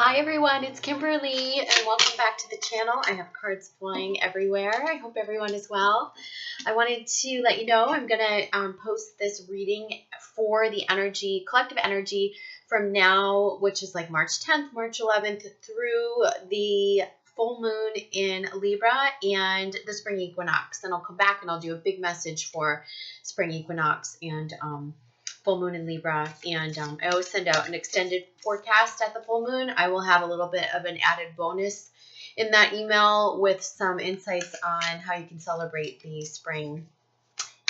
Hi everyone, it's Kimberly and welcome back to the channel. I have cards flying everywhere. I hope everyone is well. I wanted to let you know I'm going to post this reading for the energy, collective energy from now, which is like March 10th, March 11th through the full moon in Libra and the spring equinox. Then I'll come back and I'll do a big message for spring equinox and full moon in Libra, and I always send out an extended forecast at the full moon. I will have a little bit of an added bonus in that email with some insights on how you can celebrate the spring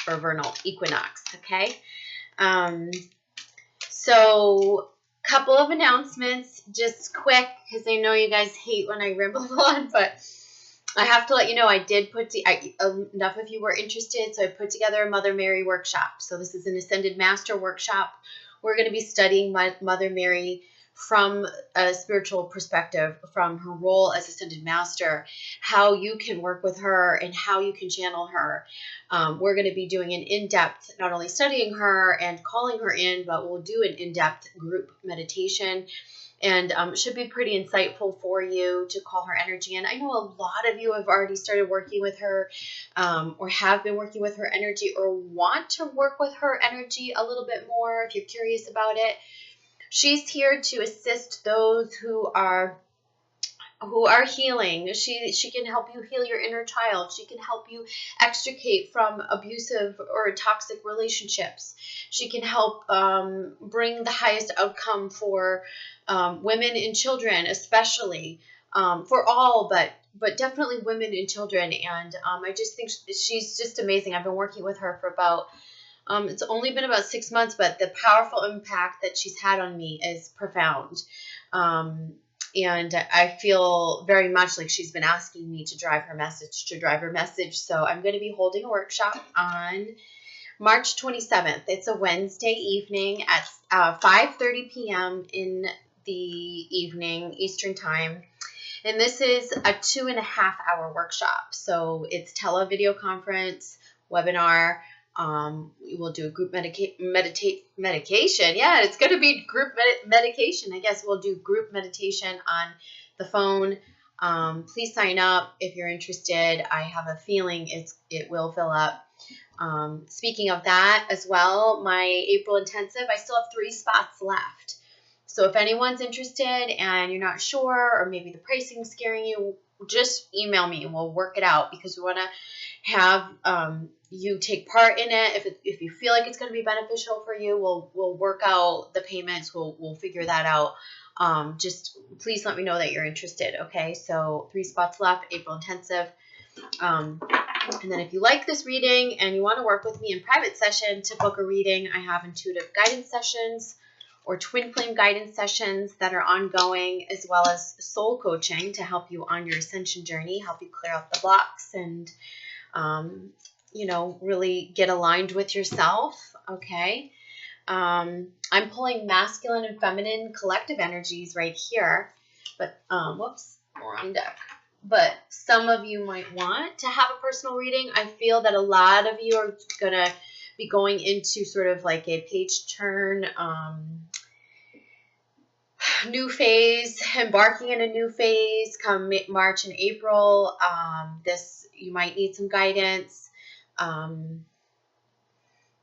or vernal equinox, okay? So couple of announcements, just quick, because I know you guys hate when I ramble on, but I have to let you know I did put enough of you were interested, so I put together a Mother Mary workshop. So this is an Ascended Master workshop. We're going to be studying Mother Mary from a spiritual perspective, from her role as Ascended Master, how you can work with her and how you can channel her. We're going to be doing an in-depth, not only studying her and calling her in, but we'll do an in-depth group meditation. And should be pretty insightful for you to call her energy. And I know a lot of you have already started working with her or have been working with her energy or want to work with her energy a little bit more if you're curious about it. She's here to assist those who are healing. She can help you heal your inner child. She can help you extricate from abusive or toxic relationships. She can help bring the highest outcome for women and children, especially for all, but definitely women and children. And I just think she's just amazing. I've been working with her for about it's only been about 6 months, but the powerful impact that she's had on me is profound. And I feel very much like she's been asking me to drive her message. So I'm going to be holding a workshop on March 27th. It's a Wednesday evening at 5:30 p.m. in the evening Eastern time. And this is a 2.5-hour workshop. So it's video conference, webinar. We will do a group medication. Yeah, it's going to be group medication. I guess we'll do group meditation on the phone. Please sign up if you're interested. I have a feeling it will fill up. Speaking of that as well, my April intensive, I still have 3 spots left. So if anyone's interested and you're not sure, or maybe the pricing is scaring you, just email me and we'll work it out, because we want to have you take part in it. If you feel like it's going to be beneficial for you, we'll work out the payments. We'll figure that out. Just please let me know that you're interested. Okay, so 3 spots left, April intensive. And then if you like this reading and you want to work with me in private session to book a reading, I have intuitive guidance sessions or twin flame guidance sessions that are ongoing, as well as soul coaching to help you on your ascension journey, help you clear out the blocks and, really get aligned with yourself. Okay. I'm pulling masculine and feminine collective energies right here, but, whoops, more on deck. But some of you might want to have a personal reading. I feel that a lot of you are going to be going into sort of like a page turn, new phase, embarking in a new phase come March and April. You might need some guidance.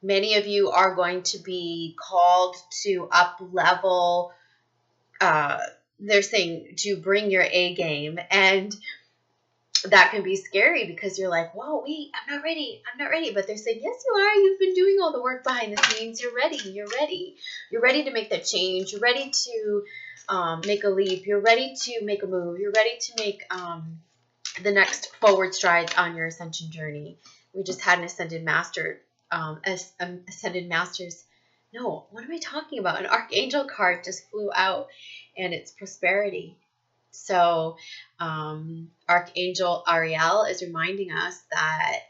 Many of you are going to be called to up level. They're saying to bring your A game, and that can be scary because you're like, whoa, wait, I'm not ready. But they're saying, yes, you are. You've been doing all the work behind the scenes. You're ready. You're ready to make that change. You're ready to make a leap. You're ready to make a move. You're ready to make the next forward strides on your ascension journey. We just had an Ascended Master, Ascended Masters. No, what am I talking about? An Archangel card just flew out, and it's prosperity. So Archangel Ariel is reminding us that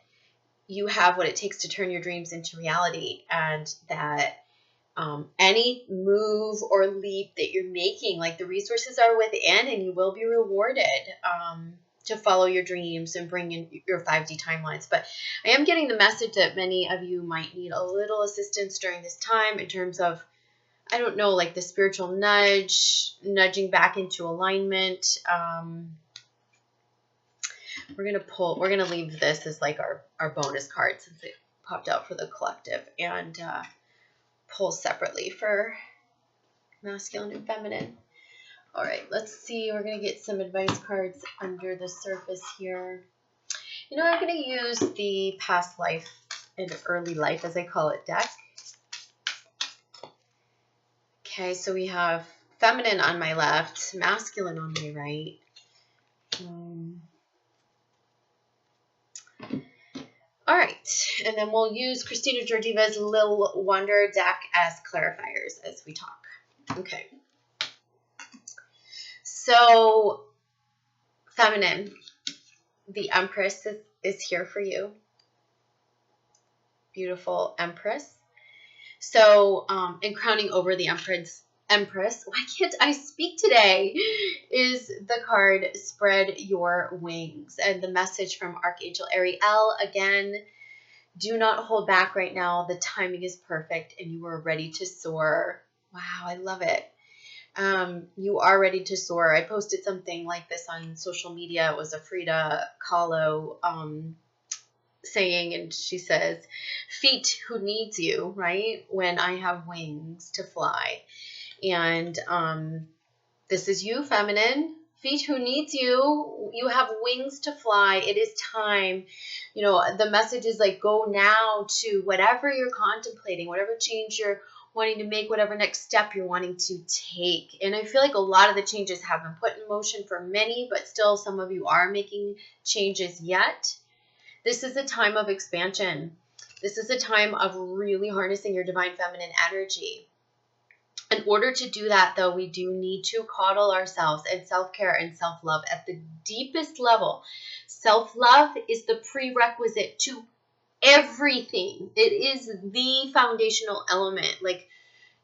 you have what it takes to turn your dreams into reality, and that any move or leap that you're making, like the resources are within, and you will be rewarded to follow your dreams and bring in your 5D timelines. But I am getting the message that many of you might need a little assistance during this time in terms of I don't know, like the spiritual nudge, nudging back into alignment. We're going to leave this as like our bonus card since it popped out for the collective, and pull separately for masculine and feminine. All right, let's see. We're going to get some advice cards under the surface here. You know, I'm going to use the past life and early life, as I call it, deck. Okay, so we have feminine on my left, masculine on my right. All right, and then we'll use Christina Georgieva's Little Wonder deck as clarifiers as we talk. Okay. So, feminine, the Empress is here for you. Beautiful Empress. So, and crowning over the Empress, why can't I speak today, is the card Spread Your Wings. And the message from Archangel Ariel, again, do not hold back right now. The timing is perfect and you are ready to soar. Wow, I love it. You are ready to soar. I posted something like this on social media. It was a Frida Kahlo saying, and she says, feet who needs you, right? When I have wings to fly. And this is you, feminine. Feet who needs you. You have wings to fly. It is time. You know, the message is like, go now to whatever you're contemplating, whatever change you're wanting to make, whatever next step you're wanting to take. And I feel like a lot of the changes have been put in motion for many, but still some of you are making changes yet. This is a time of expansion. This is a time of really harnessing your divine feminine energy. In order to do that, though, we do need to coddle ourselves, and self-care and self-love at the deepest level. Self-love is the prerequisite to everything. It is the foundational element. Like,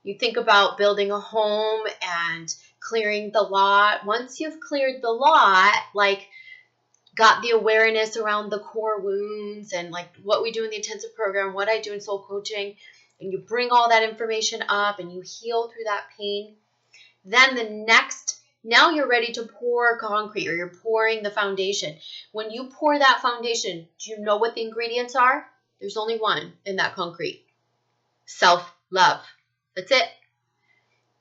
you think about building a home and clearing the lot. Once you've cleared the lot, like, got the awareness around the core wounds and like what we do in the intensive program, what I do in soul coaching, and you bring all that information up and you heal through that pain, then now you're ready to pour concrete, or you're pouring the foundation. When you pour that foundation, do you know what the ingredients are? There's only one in that concrete. Self-love. That's it.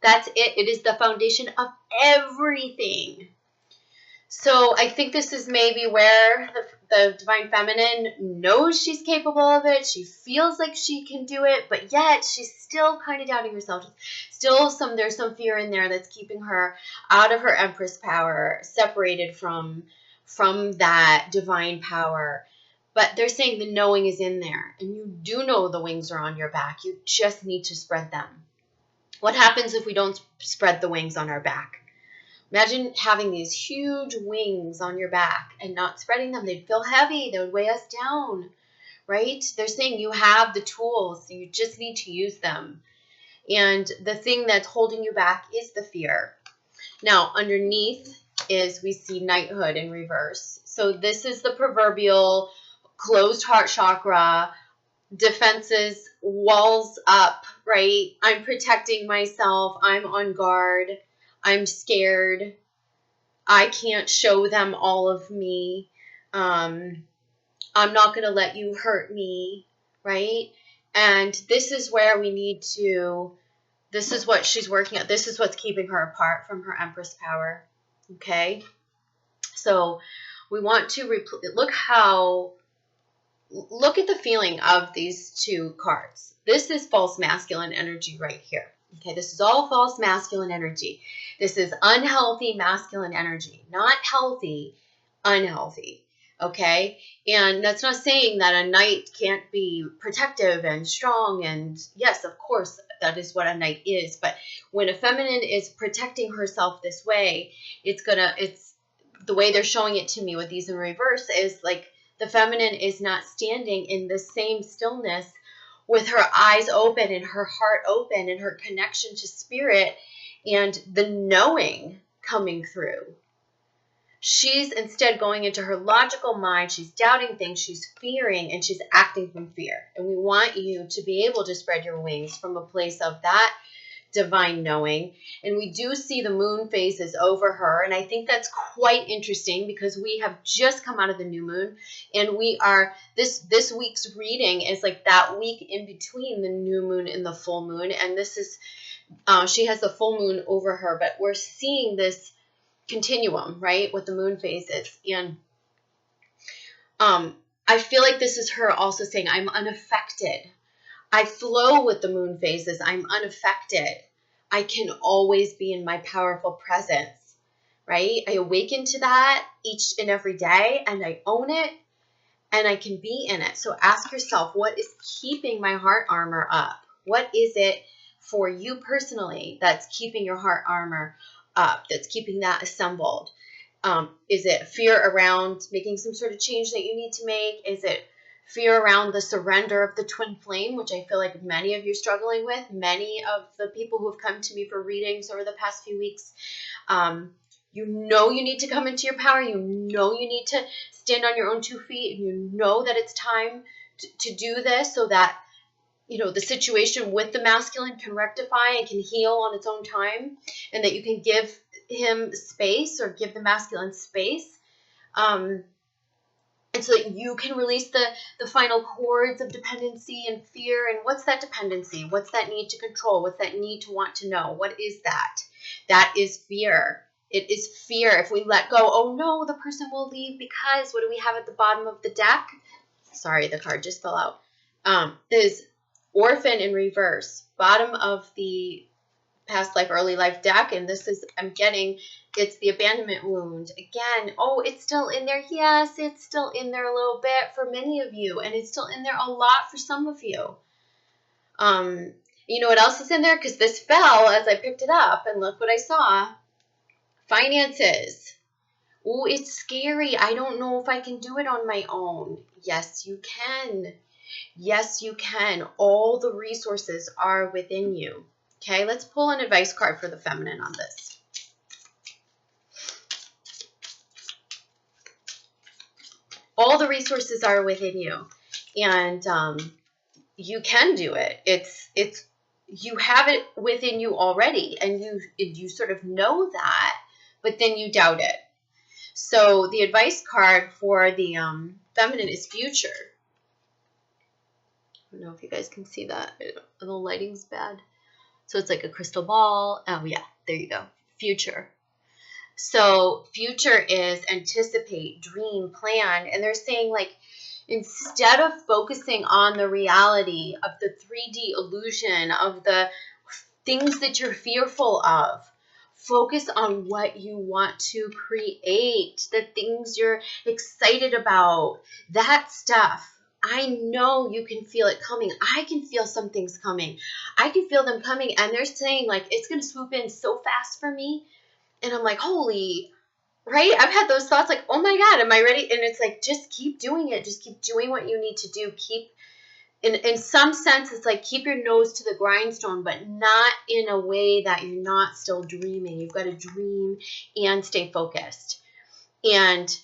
That's it. It is the foundation of everything. So I think this is maybe where the divine feminine knows she's capable of it. She feels like she can do it, but yet she's still kind of doubting herself. There's some fear in there that's keeping her out of her Empress power, separated from that divine power. But they're saying the knowing is in there, and you do know the wings are on your back. You just need to spread them. What happens if we don't spread the wings on our back? Imagine having these huge wings on your back and not spreading them. They'd feel heavy. They would weigh us down, right? They're saying you have the tools. You just need to use them. And the thing that's holding you back is the fear. Now, underneath we see knighthood in reverse. So this is the proverbial closed heart chakra, defenses, walls up, right? I'm protecting myself. I'm on guard. I'm scared. I can't show them all of me. I'm not going to let you hurt me, right? And this is where we need to, this is what she's working at. This is what's keeping her apart from her Empress power, okay? So we want to, look at the feeling of these two cards. This is false masculine energy right here. Okay, this is all false masculine energy. This is unhealthy masculine energy, not healthy, unhealthy. Okay, and that's not saying that a knight can't be protective and strong. And yes, of course, that is what a knight is. But when a feminine is protecting herself this way, it's the way they're showing it to me with these in reverse is like the feminine is not standing in the same stillness with her eyes open and her heart open and her connection to spirit and the knowing coming through. She's instead going into her logical mind. She's doubting things. She's fearing, and she's acting from fear. And we want you to be able to spread your wings from a place of that divine knowing. And we do see the moon phases over her. And I think that's quite interesting because we have just come out of the new moon, and we are, this week's reading is like that week in between the new moon and the full moon. And this is, she has the full moon over her, but we're seeing this continuum, right, with the moon phases. And I feel like this is her also saying, I'm unaffected. I flow with the moon phases. I'm unaffected. I can always be in my powerful presence, right? I awaken to that each and every day, and I own it, and I can be in it. So ask yourself, what is keeping my heart armor up? What is it for you personally that's keeping your heart armor up, that's keeping that assembled? Is it fear around making some sort of change that you need to make? Is it fear around the surrender of the twin flame, which I feel like many of you are struggling with? Many of the people who have come to me for readings over the past few weeks, you know you need to come into your power. You know you need to stand on your own 2 feet. And you know that it's time to do this so that, you know, the situation with the masculine can rectify and can heal on its own time, and that you can give him space, or give the masculine space, and so that you can release the final cords of dependency and fear. And what's that dependency? What's that need to control? What's that need to want to know? What is that? That is fear. It is fear. If we let go, oh no, the person will leave because, what do we have at the bottom of the deck? Sorry, the card just fell out. Is Orphan in reverse, bottom of the past life, early life deck. And this is, I'm getting, it's the abandonment wound. Again, oh, it's still in there. Yes, it's still in there a little bit for many of you. And it's still in there a lot for some of you. You know what else is in there? Because this fell as I picked it up, and look what I saw. Finances. Oh, it's scary. I don't know if I can do it on my own. Yes, you can. Yes, you can. All the resources are within you. Okay, let's pull an advice card for the feminine on this. All the resources are within you, and you can do it. It's you have it within you already, and you sort of know that, but then you doubt it. So the advice card for the feminine is future. I don't know if you guys can see that. The lighting's bad. So it's like a crystal ball. Oh yeah, there you go. Future. So future is anticipate, dream, plan. And they're saying, like, instead of focusing on the reality of the 3D illusion of the things that you're fearful of, focus on what you want to create, the things you're excited about, that stuff. I know you can feel it coming. I can feel some things coming. I can feel them coming, and they're saying, like, it's going to swoop in so fast for me. And I'm like, holy, right? I've had those thoughts like, oh my God, am I ready? And it's like, just keep doing it. Just keep doing what you need to do. Keep, in some sense, it's like, keep your nose to the grindstone, but not in a way that you're not still dreaming. You've got to dream and stay focused. And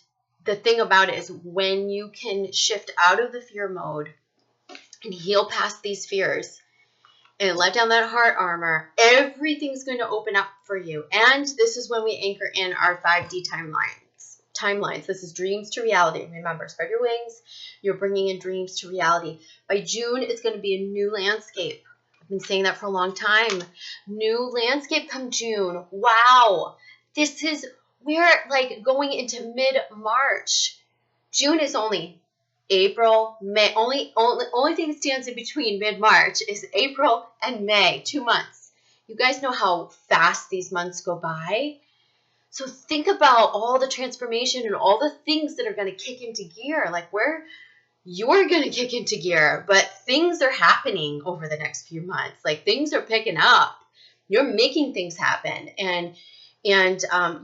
the thing about it is, when you can shift out of the fear mode and heal past these fears and let down that heart armor, everything's going to open up for you. And this is when we anchor in our 5D timelines. This is dreams to reality. Remember, spread your wings. You're bringing in dreams to reality. By June, it's going to be a new landscape. I've been saying that for a long time. New landscape come June. Wow. We're like going into mid-March. June is only April, May. Only thing that stands in between mid-March is April and May, 2 months. You guys know how fast these months go by. So think about all the transformation and all the things that are going to kick into gear, like where you're going to kick into gear, but things are happening over the next few months. Like, things are picking up. You're making things happen, and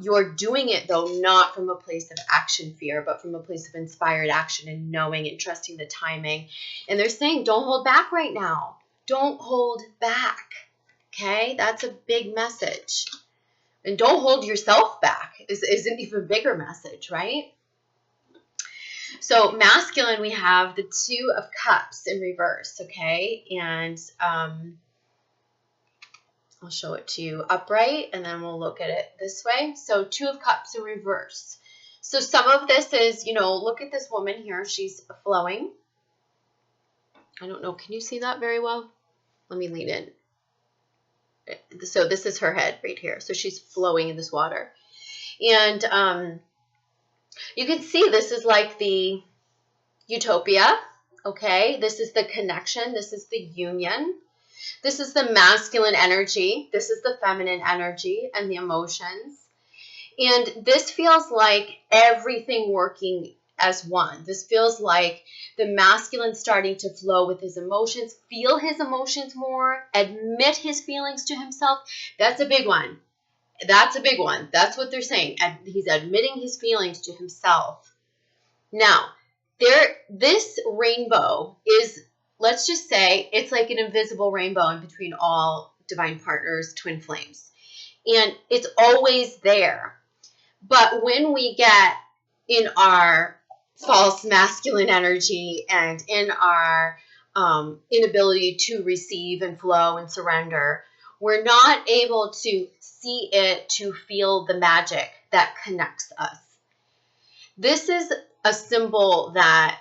you're doing it, though, not from a place of action fear, but from a place of inspired action and knowing and trusting the timing. And they're saying, don't hold back right now. Don't hold back. Okay? That's a big message. And don't hold yourself back is an even bigger message, right? So masculine, we have the 2 of Cups in reverse, okay? And I'll show it to you upright, and then we'll look at it this way. So 2 of Cups in reverse. So some of this is, you know, look at this woman here. She's flowing. I don't know. Can you see that very well? Let me lean in. So this is her head right here. So she's flowing in this water. And you can see this is like the utopia. Okay. This is the connection. This is the union. This is the masculine energy. This is the feminine energy and the emotions. And this feels like everything working as one. This feels like the masculine starting to flow with his emotions, feel his emotions more, admit his feelings to himself. That's a big one. That's a big one. That's what they're saying. He's admitting his feelings to himself. Now, this rainbow is, let's just say, it's like an invisible rainbow in between all divine partners, twin flames. And it's always there. But when we get in our false masculine energy and in our inability to receive and flow and surrender, we're not able to see it, to feel the magic that connects us. This is a symbol that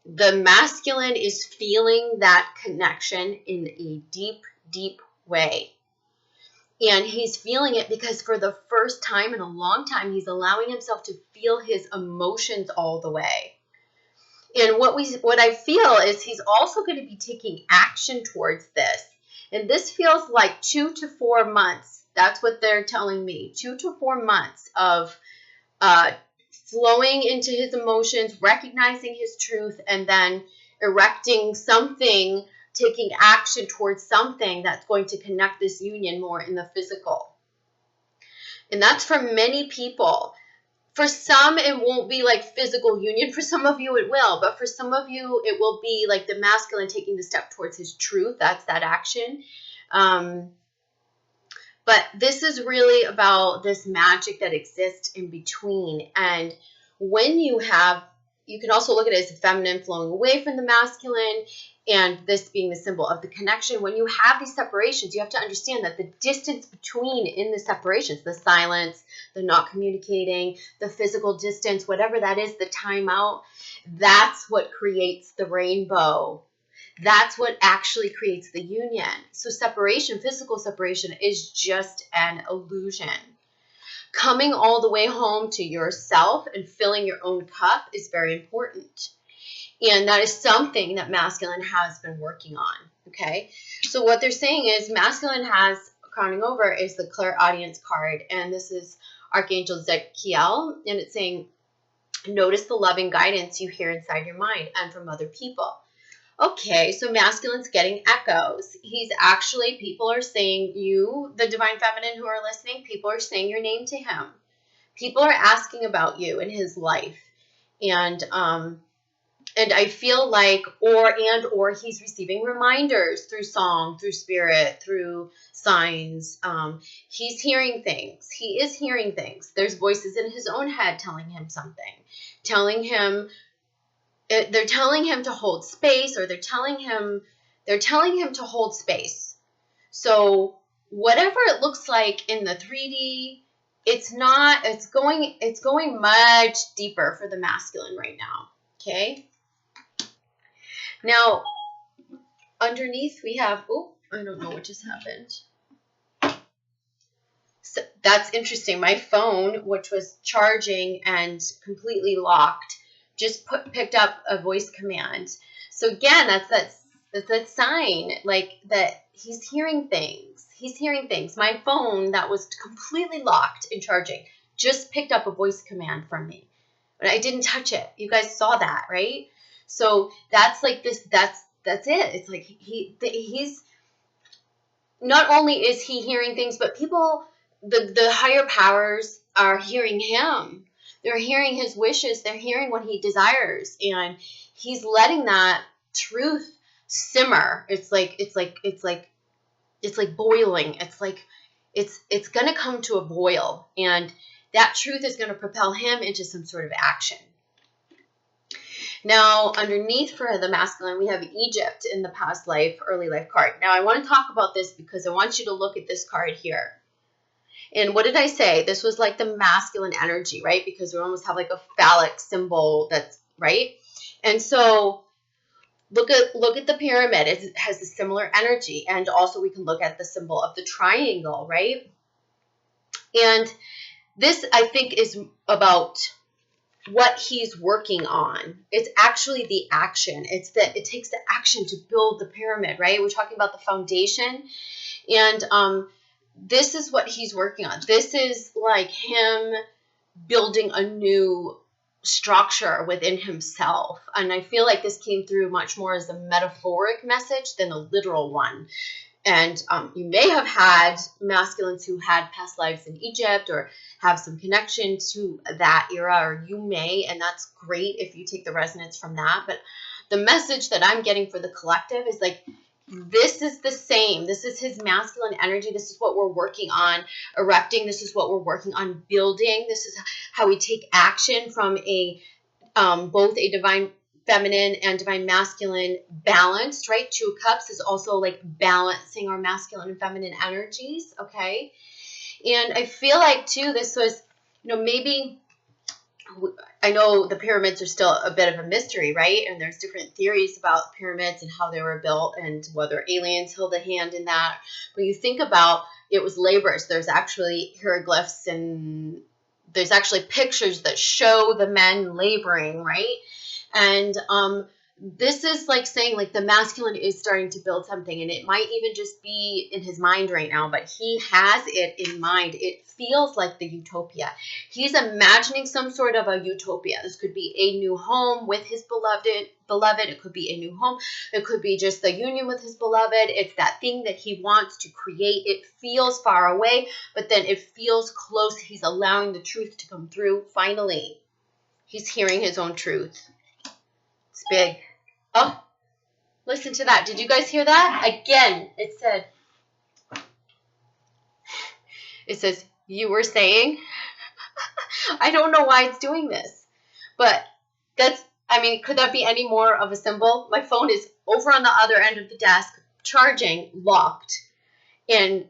the masculine is feeling that connection in a deep, deep way. And he's feeling it because for the first time in a long time, he's allowing himself to feel his emotions all the way. And what I feel is he's also going to be taking action towards this. And this feels like 2 to 4 months. That's what they're telling me. 2 to 4 months of flowing into his emotions, recognizing his truth, and then erecting something, taking action towards something that's going to connect this union more in the physical. And that's for many people. For some, it won't be like physical union. For some of you, it will. But for some of you, it will be like the masculine taking the step towards his truth. That's that action. But this is really about this magic that exists in between. And when you can also look at it as the feminine flowing away from the masculine, and this being the symbol of the connection. When you have these separations, you have to understand that the distance between in the separations, the silence, the not communicating, the physical distance, whatever that is, the timeout, that's what creates the rainbow. That's what actually creates the union. So separation, physical separation, is just an illusion. Coming all the way home to yourself and filling your own cup is very important. And that is something that masculine has been working on, okay? So what they're saying is masculine has, crowning over, is the clairaudience card. And this is Archangel Zekiel. And it's saying, notice the loving guidance you hear inside your mind and from other people. Okay, so masculine's getting echoes. He's actually, people are saying, you, the divine feminine who are listening, people are saying your name to him. People are asking about you in his life. And I feel like, or he's receiving reminders through song, through spirit, through signs. He's hearing things. He is hearing things. There's voices in his own head telling him something, they're telling him to hold space, or they're telling him to hold space. So whatever it looks like in the 3D, it's going much deeper for the masculine right now. Okay. Now, underneath we have, I don't know what just happened. So that's interesting. My phone, which was charging and completely locked, just picked up a voice command. So again, that's that sign, like that he's hearing things. He's hearing things. My phone that was completely locked and charging just picked up a voice command from me. But I didn't touch it. You guys saw that, right? So that's like this, that's it. It's like he's not only is he hearing things, but people, the higher powers are hearing him. They're hearing his wishes. They're hearing what he desires. And he's letting that truth simmer. It's like boiling. It's going to come to a boil. And that truth is going to propel him into some sort of action. Now, underneath for the masculine, we have Egypt in the past life, early life card. Now, I want to talk about this because I want you to look at this card here. And what did I say? This was like the masculine energy, right? Because we almost have like a phallic symbol that's, right? And so look at the pyramid. It has a similar energy. And also we can look at the symbol of the triangle, right? And this, I think, is about what he's working on. It's actually the action. It's that it takes the action to build the pyramid, right? We're talking about the foundation. And this is what he's working on. This is like him building a new structure within himself. And I feel like this came through much more as a metaphoric message than a literal one. And you may have had masculines who had past lives in Egypt or have some connection to that era, or you may, and that's great if you take the resonance from that. But the message that I'm getting for the collective is like, this is the same. This is his masculine energy. This is what we're working on erecting. This is what we're working on building. This is how we take action from a both a divine feminine and divine masculine balanced, right? Two of Cups is also like balancing our masculine and feminine energies, okay? And I feel like too, this was, maybe, I know the pyramids are still a bit of a mystery, right? And there's different theories about pyramids and how they were built and whether aliens held a hand in that. But you think about, it was labors. There's actually hieroglyphs and there's actually pictures that show the men laboring, right? And this is like saying like the masculine is starting to build something, and it might even just be in his mind right now, but he has it in mind. It feels like the utopia. He's imagining some sort of a utopia. This could be a new home with his beloved. It could be a new home. It could be just the union with his beloved. It's that thing that he wants to create. It feels far away, but then it feels close. He's allowing the truth to come through. Finally, he's hearing his own truth. It's big. Oh, listen to that. Did you guys hear that? Again, it says, you were saying. I don't know why it's doing this, but could that be any more of a symbol? My phone is over on the other end of the desk, charging, locked. And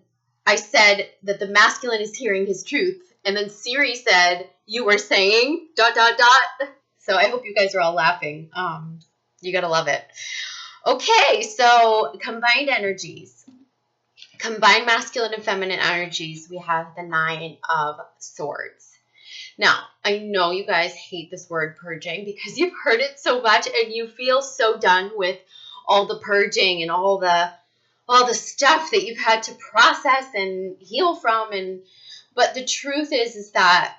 I said that the masculine is hearing his truth. And then Siri said, you were saying, ... So I hope you guys are all laughing. You gotta love it. Okay, so combined energies. Combined masculine and feminine energies, we have the 9 of Swords. Now, I know you guys hate this word purging because you've heard it so much and you feel so done with all the purging and all the stuff that you've had to process and heal from. But the truth is that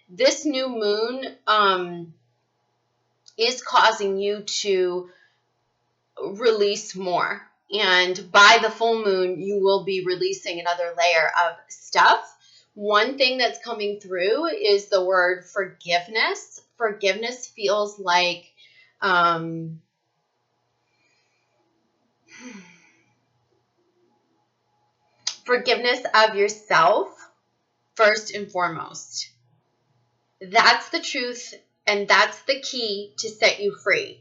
this new moon is causing you to release more. And by the full moon, you will be releasing another layer of stuff. One thing that's coming through is the word forgiveness. Forgiveness feels like forgiveness of yourself first and foremost. That's the truth, and that's the key to set you free.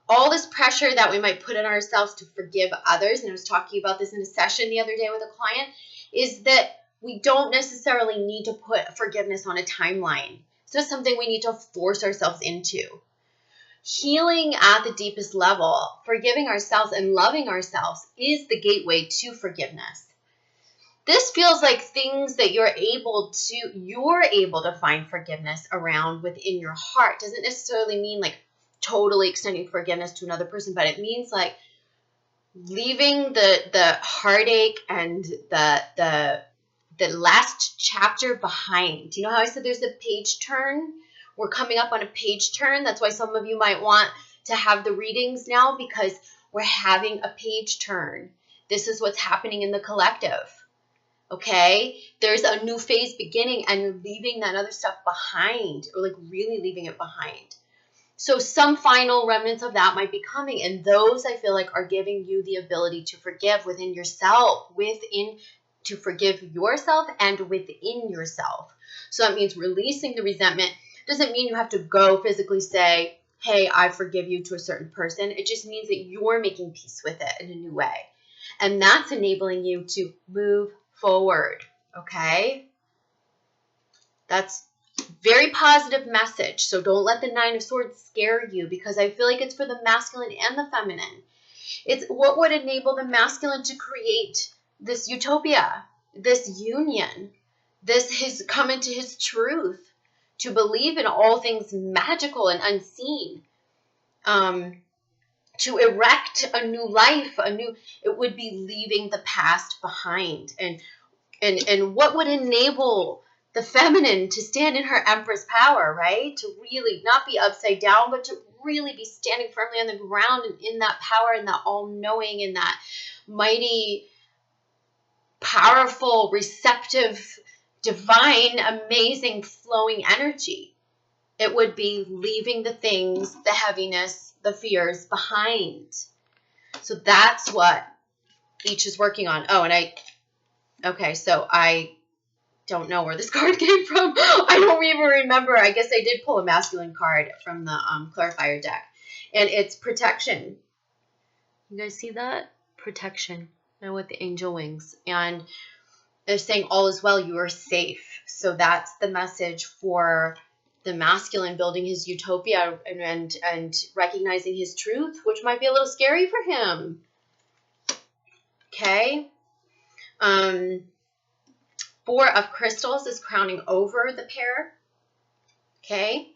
All this pressure that we might put on ourselves to forgive others, and I was talking about this in a session the other day with a client, is that we don't necessarily need to put forgiveness on a timeline. It's not something we need to force ourselves into. Healing at the deepest level, forgiving ourselves and loving ourselves is the gateway to forgiveness. This feels like things that you're able to find forgiveness around within your heart. Doesn't necessarily mean like totally extending forgiveness to another person, but it means like leaving the heartache and the last chapter behind. Do you know how I said there's a page turn? We're coming up on a page turn. That's why some of you might want to have the readings now, because we're having a page turn. This is what's happening in the collective. Okay? There's a new phase beginning and you're leaving that other stuff behind, or like really leaving it behind. So some final remnants of that might be coming, and those I feel like are giving you the ability to forgive within yourself, to forgive yourself and within yourself. So that means releasing the resentment. Doesn't mean you have to go physically say, hey, I forgive you to a certain person. It just means that you're making peace with it in a new way. And that's enabling you to move forward, okay? That's very positive message. So don't let the Nine of Swords scare you, because I feel like it's for the masculine and the feminine. It's what would enable the masculine to create this utopia, this union, this his come into his truth, to believe in all things magical and unseen, to erect a new life, it would be leaving the past behind. And what would enable the feminine to stand in her empress power, right? To really not be upside down, but to really be standing firmly on the ground and in that power and that all-knowing and that mighty, powerful, receptive, divine, amazing, flowing energy. It would be leaving the things, the heaviness, the fears behind. So that's what each is working on. Oh, and okay, so I don't know where this card came from. I don't even remember. I guess I did pull a masculine card from the clarifier deck. And it's protection. You guys see that? Protection. And with the angel wings. And they're saying all is well, you are safe. So that's the message for the masculine, building his utopia and recognizing his truth, which might be a little scary for him. Okay. 4 of crystals is crowning over the pair. Okay.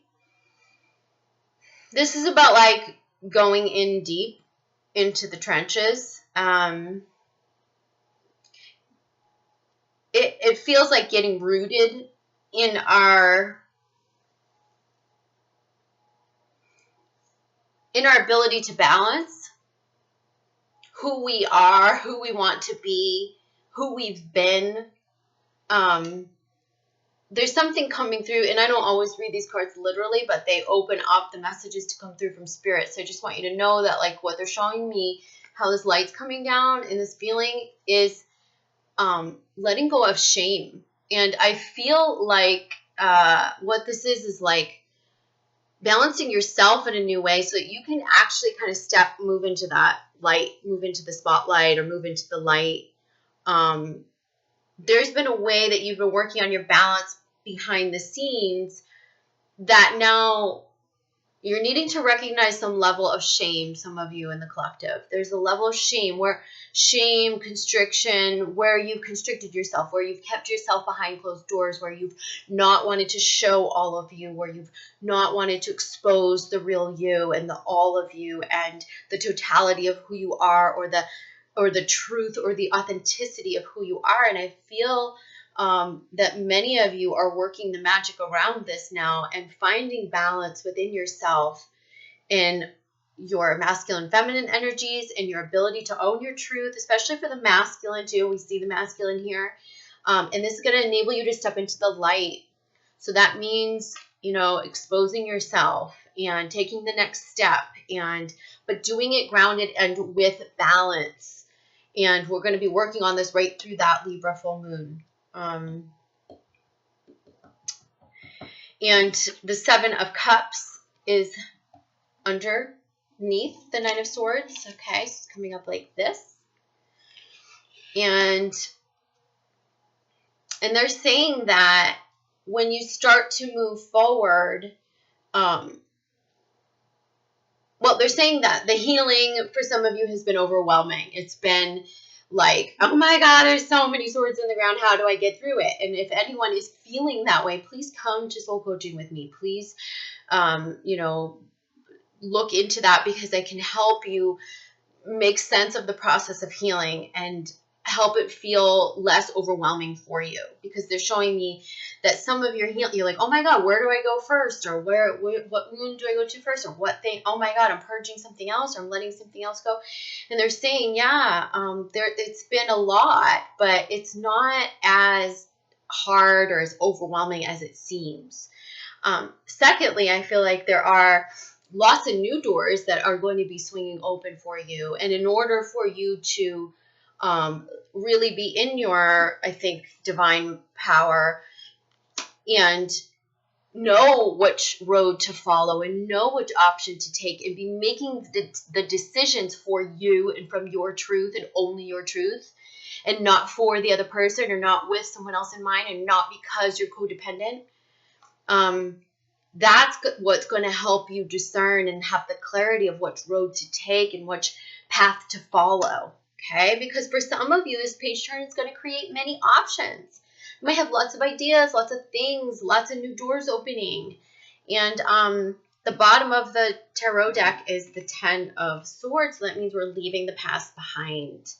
This is about like going in deep into the trenches. It feels like getting rooted in our ability to balance who we are, who we want to be, who we've been. There's something coming through, and I don't always read these cards literally, but they open up the messages to come through from spirit. So I just want you to know that, like, what they're showing me, how this light's coming down and this feeling is letting go of shame. And I feel like what this is like balancing yourself in a new way so that you can actually kind of move into that light, move into the spotlight, or move into the light. There's been a way that you've been working on your balance behind the scenes that now you're needing to recognize some level of shame, some of you in the collective. There's a level of shame, constriction, where you've constricted yourself, where you've kept yourself behind closed doors, where you've not wanted to show all of you, where you've not wanted to expose the real you and the all of you and the totality of who you are, or the truth or the authenticity of who you are. And I feel that many of you are working the magic around this now and finding balance within yourself in your masculine feminine energies and your ability to own your truth, especially for the masculine too. We see the masculine here. And this is going to enable you to step into the light. So that means, exposing yourself and taking the next step, but doing it grounded and with balance. And we're going to be working on this right through that Libra full moon. And the 7 of Cups is underneath the 9 of Swords. Okay, so it's coming up like this. And they're saying that when you start to move forward, they're saying that the healing for some of you has been overwhelming. It's been like, oh my God, there's so many swords in the ground. How do I get through it? And if anyone is feeling that way, please come to soul coaching with me. Please, look into that, because I can help you make sense of the process of healing and help it feel less overwhelming for you, because they're showing me that some of your healing, you're like, oh my God, where do I go first? Or what moon do I go to first? Or what thing? Oh my God, I'm purging something else, or I'm letting something else go. And they're saying, it's been a lot, but it's not as hard or as overwhelming as it seems. Secondly, I feel like there are lots of new doors that are going to be swinging open for you. And in order for you to really be in your, I think, divine power and know which road to follow and know which option to take and be making the decisions for you and from your truth and only your truth, and not for the other person or not with someone else in mind and not because you're codependent. That's what's going to help you discern and have the clarity of which road to take and which path to follow. Okay, because for some of you, this page turn is going to create many options. You might have lots of ideas, lots of things, lots of new doors opening. And the bottom of the tarot deck is the 10 of Swords. So that means we're leaving the past behind.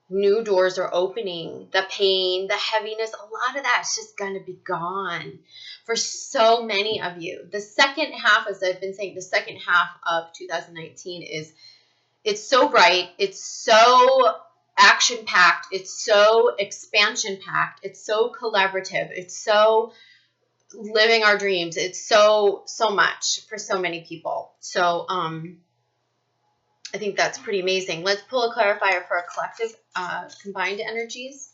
New doors are opening. The pain, the heaviness, a lot of that's just going to be gone for so many of you. The second half, as I've been saying, the second half of 2019 it's so bright. It's so action-packed. It's so expansion-packed. It's so collaborative. It's so living our dreams. It's so much for so many people. So, I think that's pretty amazing. Let's pull a clarifier for a collective combined energies.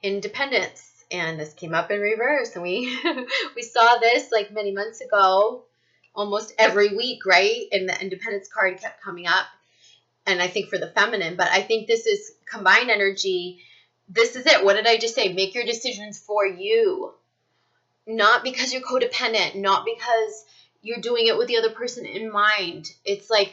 Independence. And this came up in reverse. And we we saw this like many months ago, almost every week, right? And the independence card kept coming up. And I think for the feminine, but I think this is combined energy. This is it. What did I just say? Make your decisions for you. Not because you're codependent, not because you're doing it with the other person in mind. It's like,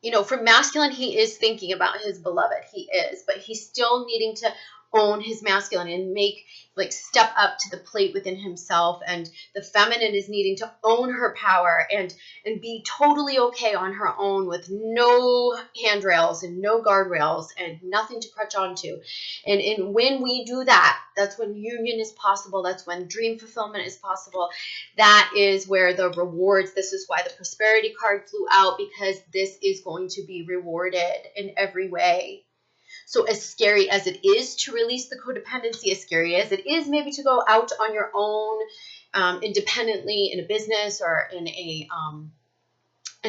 you know, for masculine, he is thinking about his beloved. He is, but he's still needing to own his masculine and make, like, step up to the plate within himself. And the feminine is needing to own her power and be totally okay on her own with no handrails and no guardrails and nothing to crutch onto. And when we do that, that's when union is possible. That's when dream fulfillment is possible. That is where the rewards, this is why the prosperity card flew out, because this is going to be rewarded in every way. So as scary as it is to release the codependency, as scary as it is maybe to go out on your own independently in a business or in a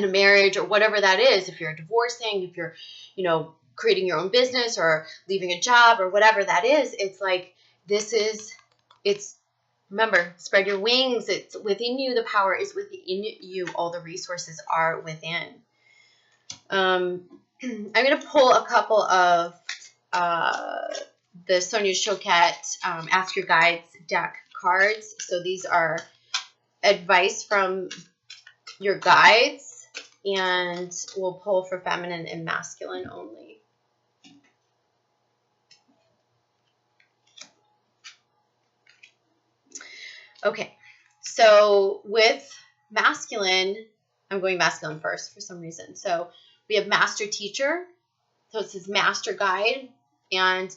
marriage or whatever that is, if you're divorcing, if you're, you know, creating your own business or leaving a job or whatever that is, it's like, remember, spread your wings. It's within you. The power is within you. All the resources are within. I'm going to pull a couple of the Sonia Choquette Ask Your Guides deck cards. So these are advice from your guides, and we'll pull for feminine and masculine only. Okay, so with masculine, I'm going masculine first for some reason. So we have master teacher. So it says master guide, and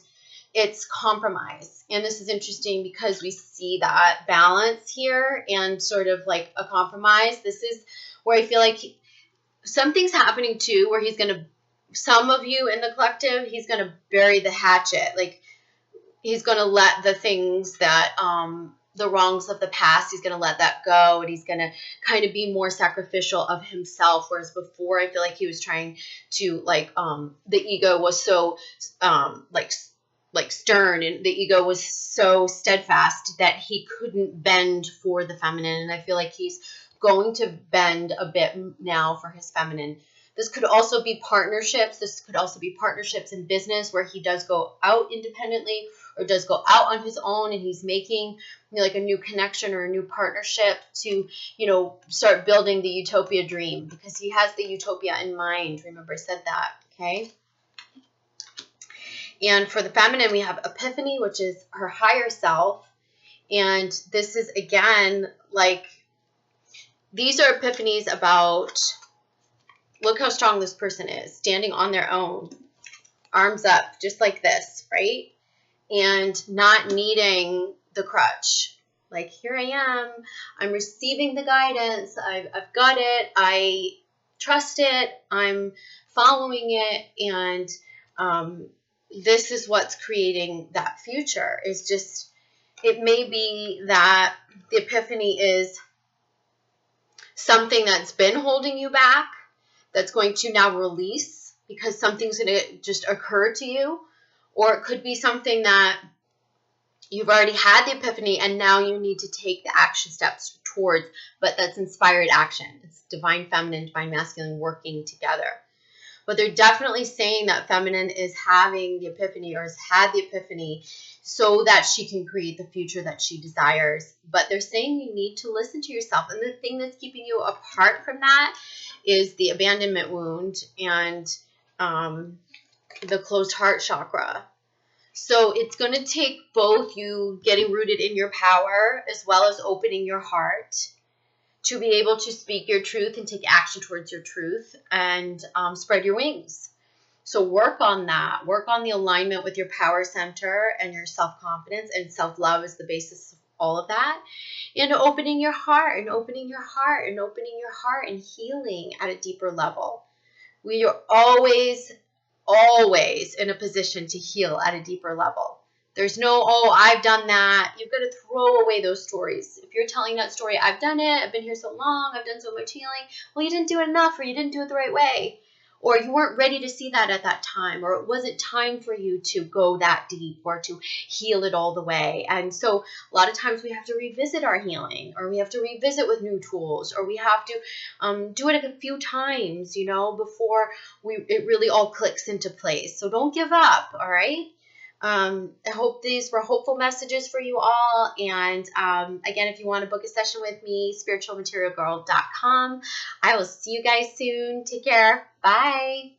it's compromise. And this is interesting because we see that balance here and sort of like a compromise. This is where I feel like something's happening too, where he's going to, some of you in the collective, he's going to bury the hatchet. Like, he's going to let the things that, the wrongs of the past, he's going to let that go, and he's going to kind of be more sacrificial of himself. Whereas before, I feel like he was trying to, like, the ego was so, like stern, and the ego was so steadfast that he couldn't bend for the feminine. And I feel like he's going to bend a bit now for his feminine. This could also be partnerships. This could also be partnerships in business where he does go out independently or does go out on his own, and he's making, you know, like a new connection or a new partnership to, you know, start building the utopia dream, because he has the utopia in mind. Remember, I said that, okay? And for the feminine, we have epiphany, which is her higher self. And this is, again, like, these are epiphanies about, look how strong this person is, standing on their own, arms up, just like this, right? And not needing the crutch. Like, here I am, I'm receiving the guidance, I've got it, I trust it, I'm following it, and this is what's creating that future. Is just, it may be that the epiphany is something that's been holding you back, that's going to now release because something's going to just occur to you, Or it could be something that you've already had the epiphany and now you need to take the action steps towards, but that's inspired action. It's divine feminine, divine masculine working together. But they're definitely saying that feminine is having the epiphany or has had the epiphany so that she can create the future that she desires. But they're saying you need to listen to yourself. And the thing that's keeping you apart from that is the abandonment wound and the closed heart chakra. So it's going to take both you getting rooted in your power as well as opening your heart to be able to speak your truth and take action towards your truth and spread your wings. So work on that. Work on the alignment with your power center and your self-confidence, and self-love is the basis of all of that. And opening your heart and opening your heart and opening your heart and healing at a deeper level. We are always in a position to heal at a deeper level. There's no, oh, I've done that. You've got to throw away those stories. If you're telling that story, I've done it, I've been here so long, I've done so much healing. Well, you didn't do it enough, or you didn't do it the right way. Or you weren't ready to see that at that time, or it wasn't time for you to go that deep or to heal it all the way. And so a lot of times we have to revisit our healing, or we have to revisit with new tools, or we have to do it a few times, before it really all clicks into place. So don't give up, all right? I hope these were hopeful messages for you all. And again, if you want to book a session with me, spiritualmaterialgirl.com. I will see you guys soon. Take care. Bye.